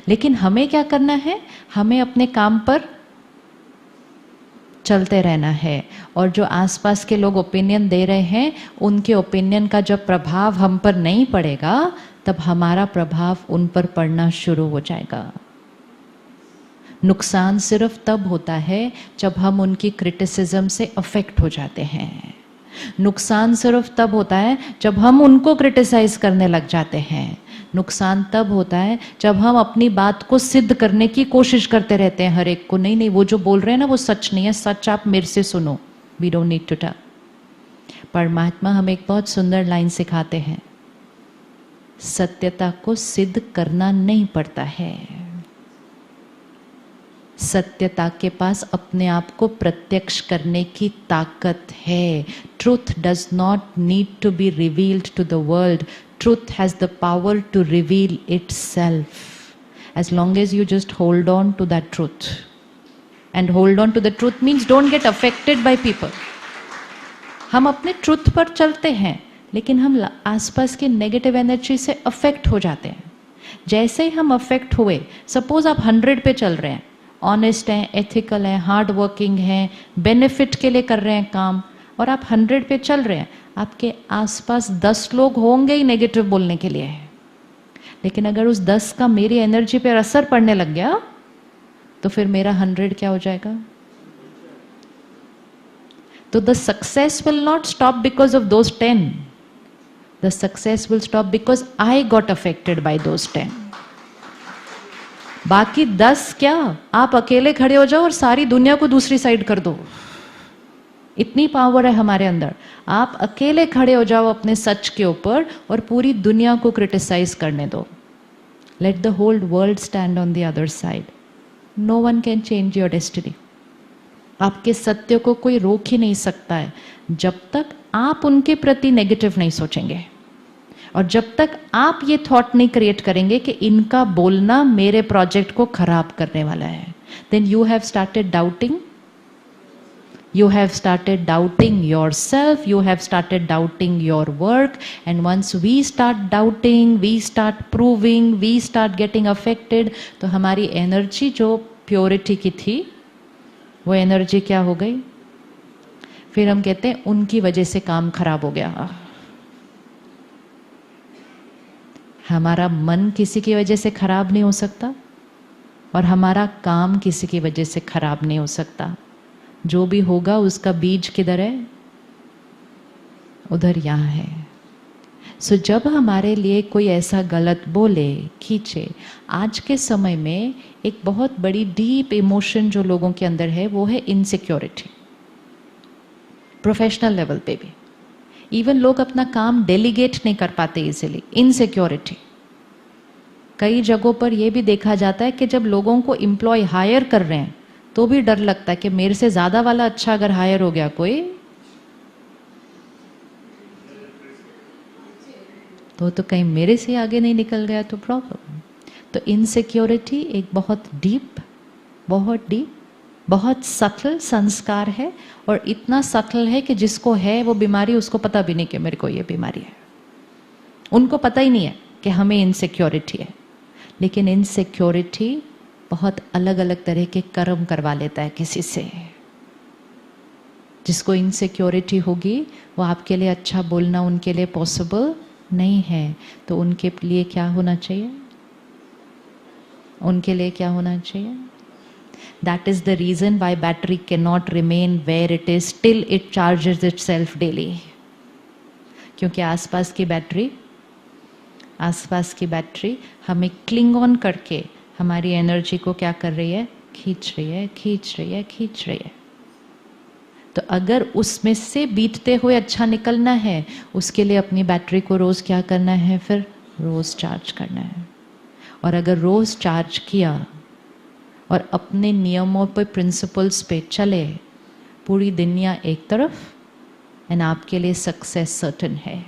लेकिन हमें क्या करना है, हमें अपने काम पर चलते रहना है। और जो आसपास के लोग ओपिनियन दे रहे हैं, उनके ओपिनियन का जब प्रभाव हम पर नहीं पड़ेगा, तब हमारा प्रभाव उन पर पड़ना शुरू हो जाएगा। नुकसान सिर्फ तब होता है जब हम उनकी क्रिटिसिज्म से अफेक्ट हो जाते हैं। नुकसान सिर्फ तब होता है जब हम उनको क्रिटिसाइज करने लग जाते हैं। नुकसान तब होता है जब हम अपनी बात को सिद्ध करने की कोशिश करते रहते हैं हर एक को, नहीं नहीं वो जो बोल रहे हैं ना वो सच नहीं है, सच आप मेरे से सुनो, we don't need to talk. परमात्मा हमें एक बहुत सुंदर लाइन सिखाते हैं, सत्यता को सिद्ध करना नहीं पड़ता है, सत्यता के पास अपने आप को प्रत्यक्ष करने की ताकत है। Truth does not need to be revealed to the world, truth has the power to reveal itself as long as you just hold on to that truth. And hold on to the truth means don't get affected by people. हम अपने truth पर चलते हैं, लेकिन हम आसपास की negative energy से अफेक्ट हो जाते हैं। जैसे ही हम अफेक्ट हुए, सपोज आप 100 पे चल रहे हैं, ऑनेस्ट हैं, एथिकल हैं, हार्ड वर्किंग हैं, बेनिफिट के लिए कर रहे हैं काम, और आप 100 पे चल रहे हैं, आपके आसपास 10 लोग होंगे ही नेगेटिव बोलने के लिए। लेकिन अगर उस 10 का मेरी एनर्जी पर असर पड़ने लग गया, तो फिर मेरा 100 क्या हो जाएगा? तो the success will not stop because of those 10, the success will stop because I got affected by those 10। बाकी 10 क्या, आप अकेले खड़े हो जाओ और सारी दुनिया को दूसरी साइड कर दो, इतनी पावर है हमारे अंदर। आप अकेले खड़े हो जाओ अपने सच के ऊपर और पूरी दुनिया को क्रिटिसाइज करने दो। Let the whole world stand on the other side, no one can change your destiny. आपके सत्य को कोई रोक ही नहीं सकता है जब तक आप उनके प्रति नेगेटिव नहीं सोचेंगे, और जब तक आप ये थॉट नहीं क्रिएट करेंगे कि इनका बोलना मेरे प्रोजेक्ट को खराब करने वाला है। Then you have started doubting, you have started doubting yourself, you have started doubting your work, and once we start doubting, we start proving, we start getting affected, तो हमारी एनर्जी जो प्योरिटी की थी वो एनर्जी क्या हो गई? फिर हम कहते हैं उनकी वजह से काम खराब हो गया। हमारा मन किसी की वजह से खराब नहीं हो सकता, और हमारा काम किसी की वजह से खराब नहीं हो सकता। जो भी होगा उसका बीज किधर है? उधर यहाँ है। सो जब हमारे लिए कोई ऐसा गलत बोले, खींचे, आज के समय में एक बहुत बड़ी डीप इमोशन जो लोगों के अंदर है वो है इनसिक्योरिटी। प्रोफेशनल लेवल पे भी इवन लोग अपना काम डेलीगेट नहीं कर पाते इजीली, इनसिक्योरिटी। कई जगहों पर यह भी देखा जाता है कि जब लोगों को एम्प्लॉय हायर कर रहे हैं तो भी डर लगता है कि मेरे से ज्यादा वाला अच्छा अगर हायर हो गया कोई, तो कहीं मेरे से आगे नहीं निकल गया तो प्रॉब्लम। तो इनसिक्योरिटी एक बहुत डीप, बहुत सटल संस्कार है, और इतना सटल है कि जिसको है वो बीमारी उसको पता भी नहीं कि मेरे को ये बीमारी है। उनको पता ही नहीं है कि हमें इनसिक्योरिटी है। लेकिन इनसिक्योरिटी बहुत अलग अलग तरह के कर्म करवा लेता है किसी से। जिसको इनसिक्योरिटी होगी वो आपके लिए अच्छा बोलना उनके लिए पॉसिबल नहीं है। तो उनके लिए क्या होना चाहिए? उनके लिए क्या होना चाहिए? That is the reason why battery cannot remain where it is till it charges itself daily. क्योंकि आसपास की बैटरी हमें क्लिंग ऑन करके हमारी एनर्जी को क्या कर रही है? खींच रही है। तो अगर उसमें से बीतते हुए अच्छा निकलना है, उसके लिए अपनी बैटरी को रोज क्या करना है? फिर रोज चार्ज करना है। और अगर रोज चार्ज किया और अपने नियमों पे, प्रिंसिपल्स पे चले, पूरी दुनिया एक तरफ एंड आपके लिए सक्सेस सर्टेन है।